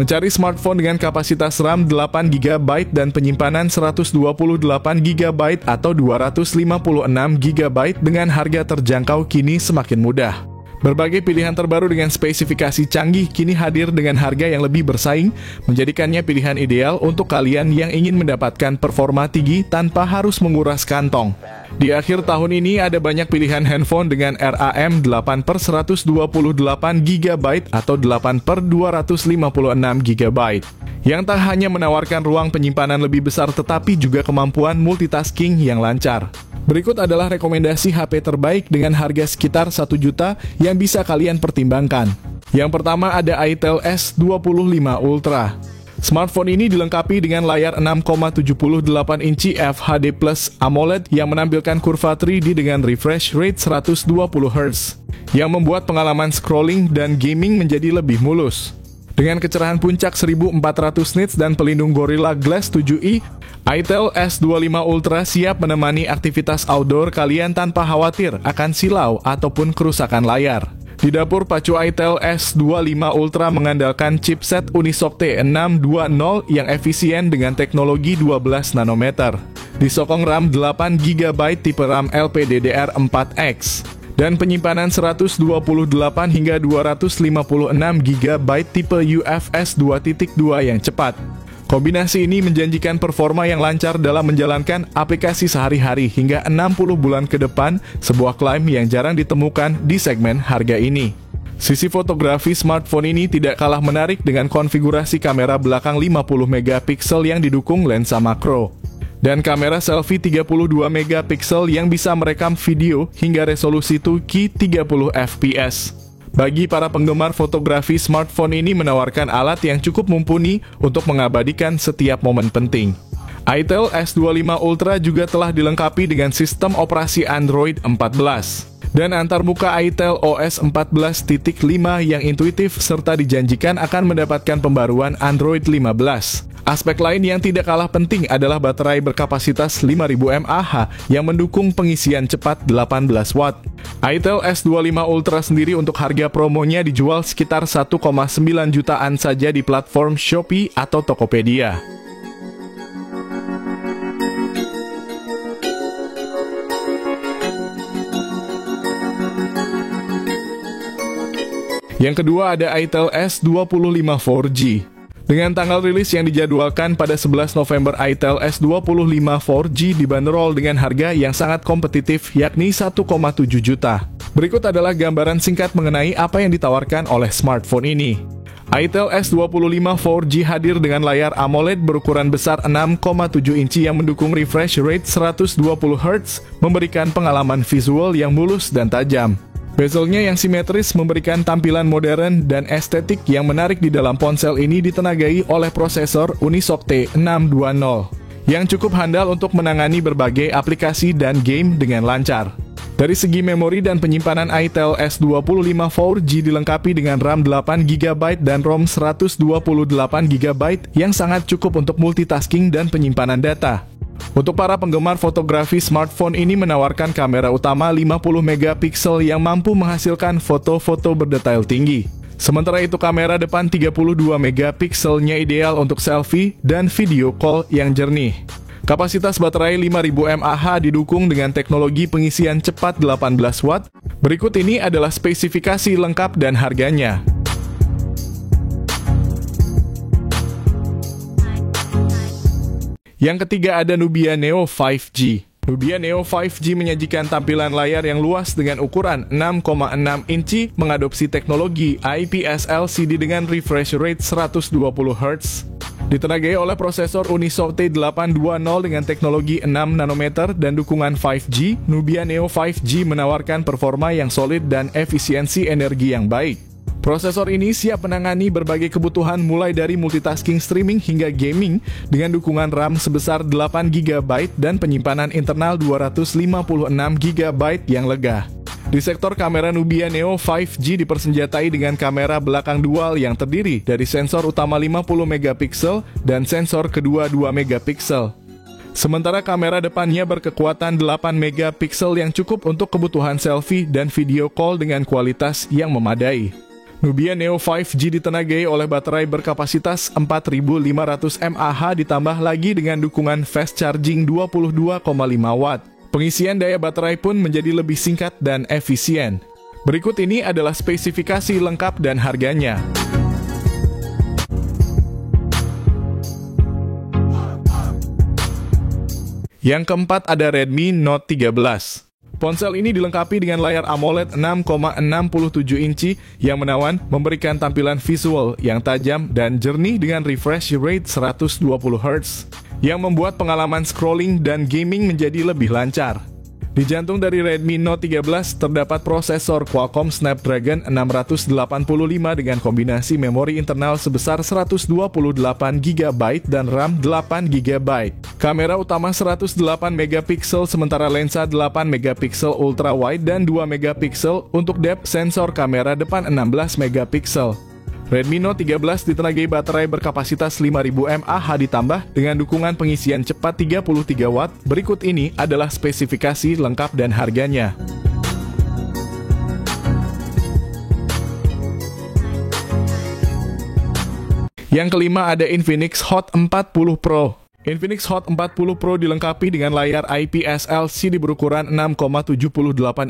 Mencari smartphone dengan kapasitas RAM 8 GB dan penyimpanan 128 GB atau 256 GB dengan harga terjangkau kini semakin mudah. Berbagai pilihan terbaru dengan spesifikasi canggih kini hadir dengan harga yang lebih bersaing, menjadikannya pilihan ideal untuk kalian yang ingin mendapatkan performa tinggi tanpa harus menguras kantong. Di akhir tahun ini ada banyak pilihan handphone dengan RAM 8/128 GB atau 8/256 GB, yang tak hanya menawarkan ruang penyimpanan lebih besar tetapi juga kemampuan multitasking yang lancar. Berikut adalah rekomendasi HP terbaik dengan harga sekitar 1 juta yang bisa kalian pertimbangkan. Yang pertama ada Itel S25 Ultra. Smartphone ini dilengkapi dengan layar 6,78 inci FHD Plus AMOLED yang menampilkan kurva 3D dengan refresh rate 120 Hz, yang membuat pengalaman scrolling dan gaming menjadi lebih mulus. Dengan kecerahan puncak 1400 nits dan pelindung Gorilla Glass 7i, Itel S25 Ultra siap menemani aktivitas outdoor kalian tanpa khawatir akan silau ataupun kerusakan layar. Di dapur pacu Itel S25 Ultra mengandalkan chipset Unisoc T620 yang efisien dengan teknologi 12 nanometer. Disokong RAM 8 GB tipe RAM LPDDR4X. Dan penyimpanan 128 hingga 256 GB tipe UFS 2.2 yang cepat. Kombinasi ini menjanjikan performa yang lancar dalam menjalankan aplikasi sehari-hari hingga 60 bulan ke depan, sebuah klaim yang jarang ditemukan di segmen harga ini. Sisi fotografi smartphone ini tidak kalah menarik dengan konfigurasi kamera belakang 50 megapiksel yang didukung lensa makro. Dan kamera selfie 32 megapiksel yang bisa merekam video hingga resolusi 2K 30 fps. Bagi para penggemar fotografi, smartphone ini menawarkan alat yang cukup mumpuni untuk mengabadikan setiap momen penting. Itel S25 Ultra juga telah dilengkapi dengan sistem operasi Android 14 dan antarmuka Itel OS 14.5 yang intuitif serta dijanjikan akan mendapatkan pembaruan Android 15. Aspek lain yang tidak kalah penting adalah baterai berkapasitas 5000 mAh yang mendukung pengisian cepat 18 watt. Itel S25 Ultra sendiri untuk harga promonya dijual sekitar 1,9 jutaan saja di platform Shopee atau Tokopedia. Yang kedua ada Itel S25 4G. Dengan tanggal rilis yang dijadwalkan pada 11 November, Itel S25 4G dibanderol dengan harga yang sangat kompetitif, yakni 1,7 juta. Berikut adalah gambaran singkat mengenai apa yang ditawarkan oleh smartphone ini. Itel S25 4G hadir dengan layar AMOLED berukuran besar 6,7 inci yang mendukung refresh rate 120 Hz, memberikan pengalaman visual yang mulus dan tajam. Bezelnya yang simetris memberikan tampilan modern dan estetik yang menarik di dalam ponsel ini ditenagai oleh prosesor Unisoc T620 yang cukup handal untuk menangani berbagai aplikasi dan game dengan lancar. Dari segi memori dan penyimpanan, Itel S25 4G dilengkapi dengan RAM 8 GB dan ROM 128 GB yang sangat cukup untuk multitasking dan penyimpanan data. Untuk para penggemar fotografi, smartphone ini menawarkan kamera utama 50 megapiksel yang mampu menghasilkan foto-foto berdetail tinggi. Sementara itu kamera depan 32 megapikselnya ideal untuk selfie dan video call yang jernih. Kapasitas baterai 5000 mAh didukung dengan teknologi pengisian cepat 18 watt. Berikut ini adalah spesifikasi lengkap dan harganya. Yang ketiga ada Nubia Neo 5G. Nubia Neo 5G menyajikan tampilan layar yang luas dengan ukuran 6,6 inci, mengadopsi teknologi IPS LCD dengan refresh rate 120 Hz. Ditenagai oleh prosesor Unisoc T820 dengan teknologi 6 nanometer dan dukungan 5G, Nubia Neo 5G menawarkan performa yang solid dan efisiensi energi yang baik. Prosesor ini siap menangani berbagai kebutuhan mulai dari multitasking streaming hingga gaming dengan dukungan RAM sebesar 8 GB dan penyimpanan internal 256 GB yang lega. Di sektor kamera, Nubia Neo 5G dipersenjatai dengan kamera belakang dual yang terdiri dari sensor utama 50 megapiksel dan sensor kedua 2 megapiksel. Sementara kamera depannya berkekuatan 8 megapiksel yang cukup untuk kebutuhan selfie dan video call dengan kualitas yang memadai. Nubia Neo 5G ditenagai oleh baterai berkapasitas 4500 mAh ditambah lagi dengan dukungan fast charging 22,5 watt. Pengisian daya baterai pun menjadi lebih singkat dan efisien. Berikut ini adalah spesifikasi lengkap dan harganya. Yang keempat ada Redmi Note 13. Ponsel ini dilengkapi dengan layar AMOLED 6,67 inci yang menawan, memberikan tampilan visual yang tajam dan jernih dengan refresh rate 120 Hz, yang membuat pengalaman scrolling dan gaming menjadi lebih lancar. Di jantung dari Redmi Note 13 terdapat prosesor Qualcomm Snapdragon 685 dengan kombinasi memori internal sebesar 128GB dan RAM 8GB. Kamera utama 108MP sementara lensa 8MP ultrawide dan 2MP untuk depth sensor kamera depan 16MP. Redmi Note 13 ditenagai baterai berkapasitas 5000 mAh ditambah dengan dukungan pengisian cepat 33 watt. Berikut ini adalah spesifikasi lengkap dan harganya. Yang kelima ada Infinix Hot 40 Pro. Infinix Hot 40 Pro dilengkapi dengan layar IPS LCD berukuran 6,78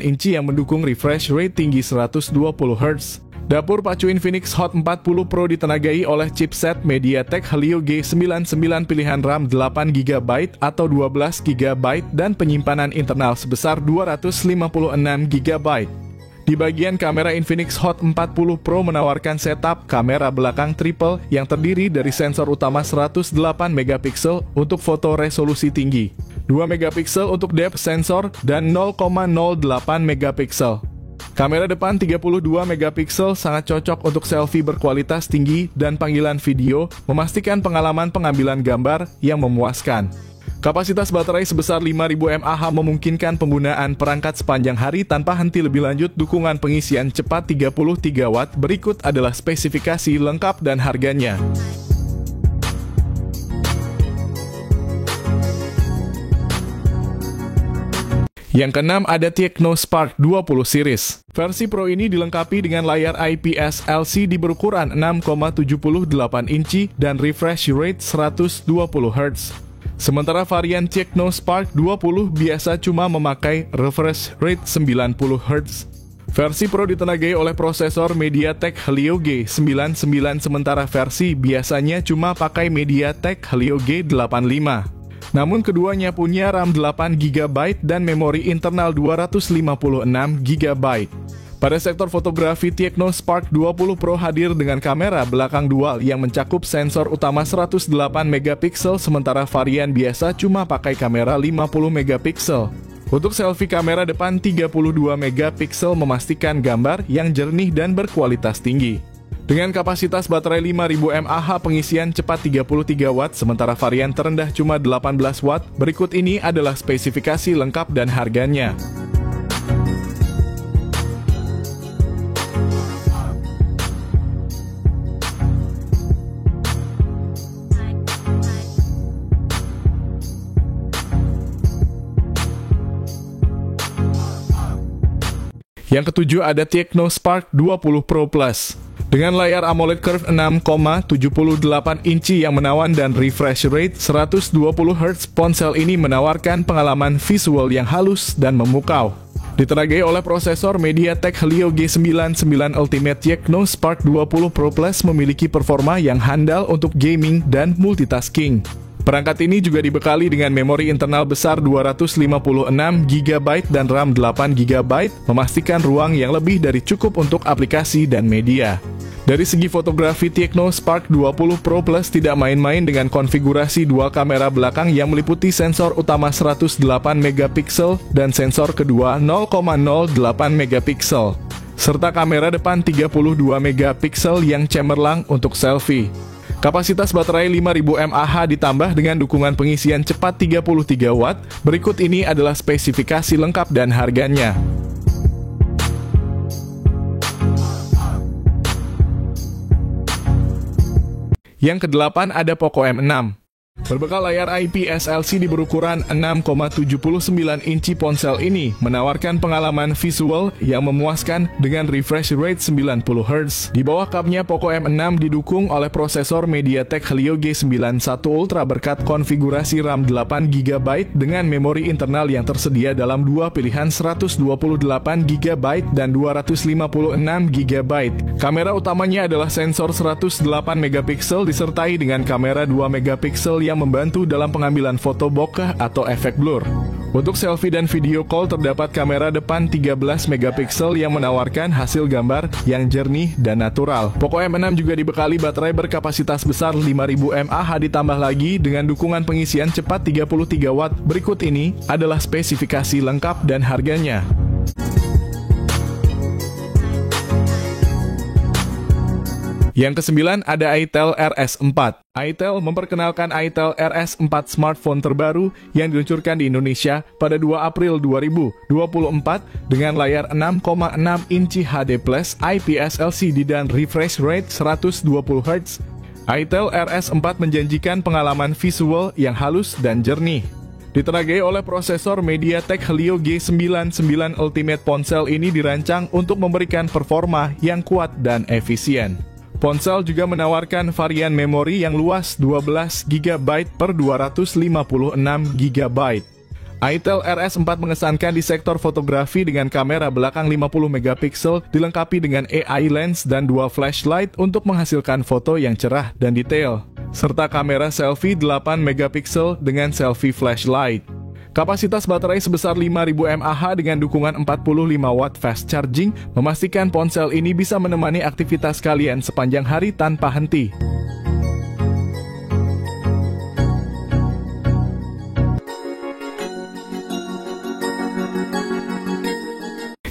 inci yang mendukung refresh rate tinggi 120 Hz. Dapur pacu Infinix Hot 40 Pro ditenagai oleh chipset MediaTek Helio G99 pilihan RAM 8GB atau 12GB dan penyimpanan internal sebesar 256GB. Di bagian kamera, Infinix Hot 40 Pro menawarkan setup kamera belakang triple yang terdiri dari sensor utama 108MP untuk foto resolusi tinggi, 2MP untuk depth sensor, dan 0,08MP. Kamera depan 32MP sangat cocok untuk selfie berkualitas tinggi dan panggilan video, memastikan pengalaman pengambilan gambar yang memuaskan. Kapasitas baterai sebesar 5000 mAh memungkinkan penggunaan perangkat sepanjang hari tanpa henti. Lebih lanjut, dukungan pengisian cepat 33 watt. Berikut adalah spesifikasi lengkap dan harganya. Yang keenam ada Tecno Spark 20 series. Versi Pro ini dilengkapi dengan layar IPS LCD berukuran 6,78 inci dan refresh rate 120 Hz. Sementara varian Tecno Spark 20 biasa cuma memakai refresh rate 90 Hz. Versi Pro ditenagai oleh prosesor MediaTek Helio G99 sementara versi biasanya cuma pakai MediaTek Helio G85. Namun keduanya punya RAM 8GB dan memori internal 256GB. Pada sektor fotografi, Tecno Spark 20 Pro hadir dengan kamera belakang dual yang mencakup sensor utama 108MP sementara varian biasa cuma pakai kamera 50MP. Untuk selfie, kamera depan 32MP memastikan gambar yang jernih dan berkualitas tinggi. Dengan kapasitas baterai 5000 mAh, pengisian cepat 33 watt, sementara varian terendah cuma 18 watt. Berikut ini adalah spesifikasi lengkap dan harganya. Yang ketujuh ada Tecno Spark 20 Pro Plus. Dengan layar AMOLED Curve 6,78 inci yang menawan dan refresh rate 120 Hz, ponsel ini menawarkan pengalaman visual yang halus dan memukau. Ditenagai oleh prosesor MediaTek Helio G99 Ultimate, Tecno Spark 20 Pro Plus memiliki performa yang handal untuk gaming dan multitasking. Perangkat ini juga dibekali dengan memori internal besar 256GB dan RAM 8GB, memastikan ruang yang lebih dari cukup untuk aplikasi dan media. Dari segi fotografi, Tecno Spark 20 Pro Plus tidak main-main dengan konfigurasi dual kamera belakang yang meliputi sensor utama 108MP dan sensor kedua 0,08MP, serta kamera depan 32MP yang cemerlang untuk selfie. Kapasitas baterai 5000 mAh ditambah dengan dukungan pengisian cepat 33 watt. Berikut ini adalah spesifikasi lengkap dan harganya. Yang kedelapan ada Poco M6. Berbekal layar IPS LCD berukuran 6,79 inci, ponsel ini menawarkan pengalaman visual yang memuaskan dengan refresh rate 90 Hz. Di bawah kapnya, Poco M6 didukung oleh prosesor MediaTek Helio G91 Ultra berkat konfigurasi RAM 8GB dengan memori internal yang tersedia dalam dua pilihan 128GB dan 256GB. Kamera utamanya adalah sensor 108MP disertai dengan kamera 2MP yang membantu dalam pengambilan foto bokeh atau efek blur. Untuk selfie dan video call terdapat kamera depan 13MP yang menawarkan hasil gambar yang jernih dan natural. Poco M6 juga dibekali baterai berkapasitas besar 5000 mAh ditambah lagi dengan dukungan pengisian cepat 33 Watt. Berikut ini adalah spesifikasi lengkap dan harganya. Yang kesembilan ada itel RS4. itel memperkenalkan itel RS4, smartphone terbaru yang diluncurkan di Indonesia pada 2 April 2024 dengan layar 6,6 inci HD+, IPS LCD dan refresh rate 120 Hz. itel RS4 menjanjikan pengalaman visual yang halus dan jernih. Ditenagai oleh prosesor MediaTek Helio G91 Ultimate, ponsel ini dirancang untuk memberikan performa yang kuat dan efisien. Ponsel juga menawarkan varian memori yang luas 12GB per 256GB. itel RS4 mengesankan di sektor fotografi dengan kamera belakang 50MP dilengkapi dengan AI lens dan dua flashlight untuk menghasilkan foto yang cerah dan detail, serta kamera selfie 8MP dengan selfie flashlight. Kapasitas baterai sebesar 5000 mAh dengan dukungan 45 Watt fast charging memastikan ponsel ini bisa menemani aktivitas kalian sepanjang hari tanpa henti.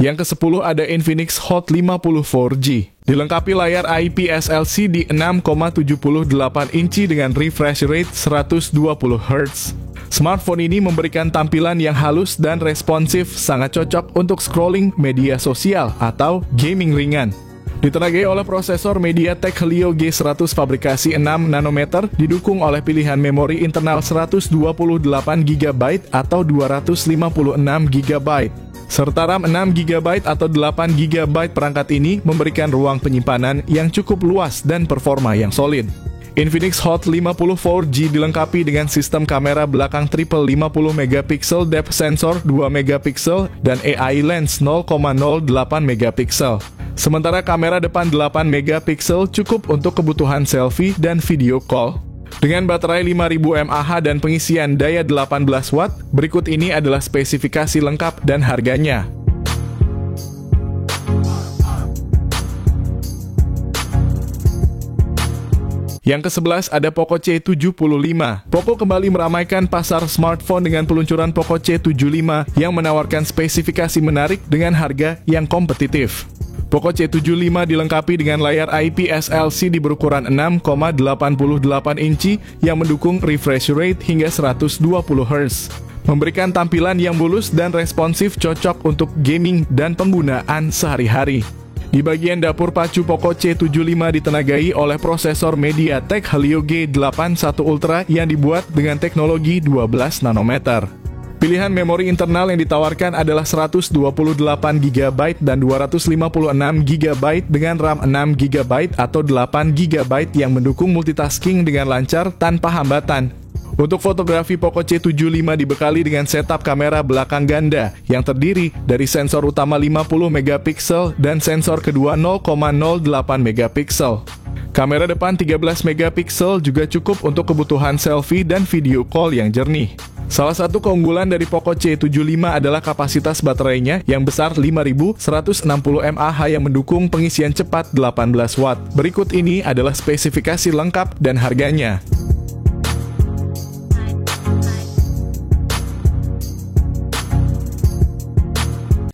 Yang ke-10 ada Infinix Hot 50 4G. Dilengkapi layar IPS LCD 6,78 inci dengan refresh rate 120 Hz. Smartphone ini memberikan tampilan yang halus dan responsif, sangat cocok untuk scrolling media sosial atau gaming ringan. Ditenagai oleh prosesor MediaTek Helio G100 fabrikasi 6nm, didukung oleh pilihan memori internal 128GB atau 256GB. Serta RAM 6GB atau 8GB. Perangkat ini memberikan ruang penyimpanan yang cukup luas dan performa yang solid. Infinix Hot 50 4G dilengkapi dengan sistem kamera belakang triple 50MP, depth sensor 2MP, dan AI lens 0,08MP. Sementara kamera depan 8MP cukup untuk kebutuhan selfie dan video call. Dengan baterai 5000 mAh dan pengisian daya 18 Watt, berikut ini adalah spesifikasi lengkap dan harganya. Yang ke-11 ada Poco C75. Poco kembali meramaikan pasar smartphone dengan peluncuran Poco C75 yang menawarkan spesifikasi menarik dengan harga yang kompetitif. Poco C75 dilengkapi dengan layar IPS LCD berukuran 6,88 inci yang mendukung refresh rate hingga 120 Hz. Memberikan tampilan yang mulus dan responsif, cocok untuk gaming dan penggunaan sehari-hari. Di bagian dapur pacu, Poco C75 ditenagai oleh prosesor MediaTek Helio G81 Ultra yang dibuat dengan teknologi 12 nanometer. Pilihan memori internal yang ditawarkan adalah 128GB dan 256GB dengan RAM 6GB atau 8GB yang mendukung multitasking dengan lancar tanpa hambatan. Untuk fotografi, Poco C75 dibekali dengan setup kamera belakang ganda yang terdiri dari sensor utama 50MP dan sensor kedua 0,08MP. Kamera depan 13MP juga cukup untuk kebutuhan selfie dan video call yang jernih. Salah satu keunggulan dari Poco C75 adalah kapasitas baterainya yang besar 5160 mAh yang mendukung pengisian cepat 18 Watt. Berikut ini adalah spesifikasi lengkap dan harganya.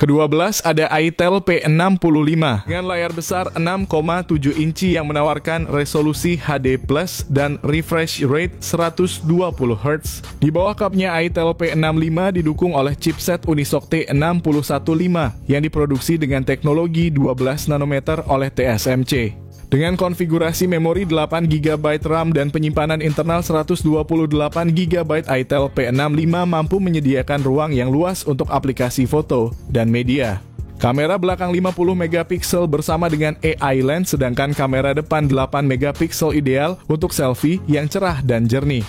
Ke-12 ada itel P65 dengan layar besar 6,7 inci yang menawarkan resolusi HD+ dan refresh rate 120 Hz. Di bawah kapnya, itel P65 didukung oleh chipset Unisoc T615 yang diproduksi dengan teknologi 12 nanometer oleh TSMC. Dengan konfigurasi memori 8GB RAM dan penyimpanan internal 128GB, Itel P65 mampu menyediakan ruang yang luas untuk aplikasi foto dan media. Kamera belakang 50MP bersama dengan AI lens, sedangkan kamera depan 8MP ideal untuk selfie yang cerah dan jernih.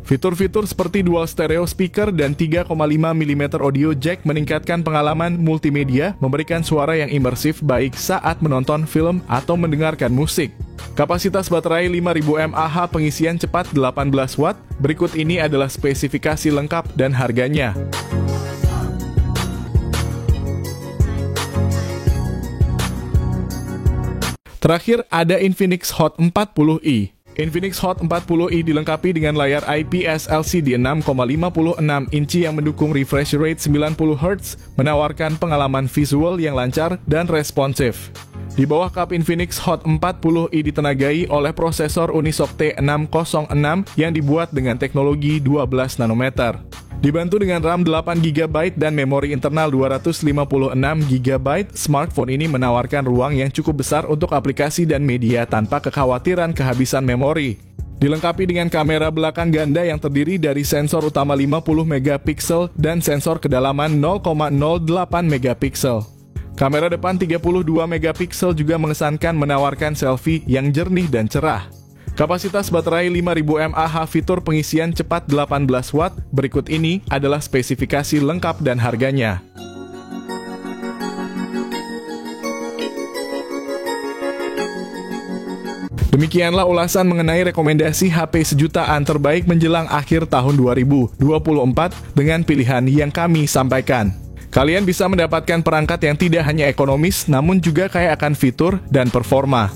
Fitur-fitur seperti dual stereo speaker dan 3,5mm audio jack meningkatkan pengalaman multimedia, memberikan suara yang imersif baik saat menonton film atau mendengarkan musik. Kapasitas baterai 5000 mAh, pengisian cepat 18 Watt. Berikut ini adalah spesifikasi lengkap dan harganya. Terakhir ada Infinix Hot 40i. Infinix Hot 40i dilengkapi dengan layar IPS LCD 6,56 inci yang mendukung refresh rate 90Hz, menawarkan pengalaman visual yang lancar dan responsif. Di bawah kap Infinix Hot 40i ditenagai oleh prosesor Unisoc T606 yang dibuat dengan teknologi 12 nanometer. Dibantu dengan RAM 8GB dan memori internal 256GB, smartphone ini menawarkan ruang yang cukup besar untuk aplikasi dan media tanpa kekhawatiran kehabisan memori. Dilengkapi dengan kamera belakang ganda yang terdiri dari sensor utama 50MP dan sensor kedalaman 0,08MP. Kamera depan 32MP juga mengesankan menawarkan selfie yang jernih dan cerah. Kapasitas baterai 5000 mAh, fitur pengisian cepat 18 Watt. Berikut ini adalah spesifikasi lengkap dan harganya. Demikianlah ulasan mengenai rekomendasi HP sejutaan terbaik menjelang akhir tahun 2024 dengan pilihan yang kami sampaikan. Kalian bisa mendapatkan perangkat yang tidak hanya ekonomis, namun juga kaya akan fitur dan performa.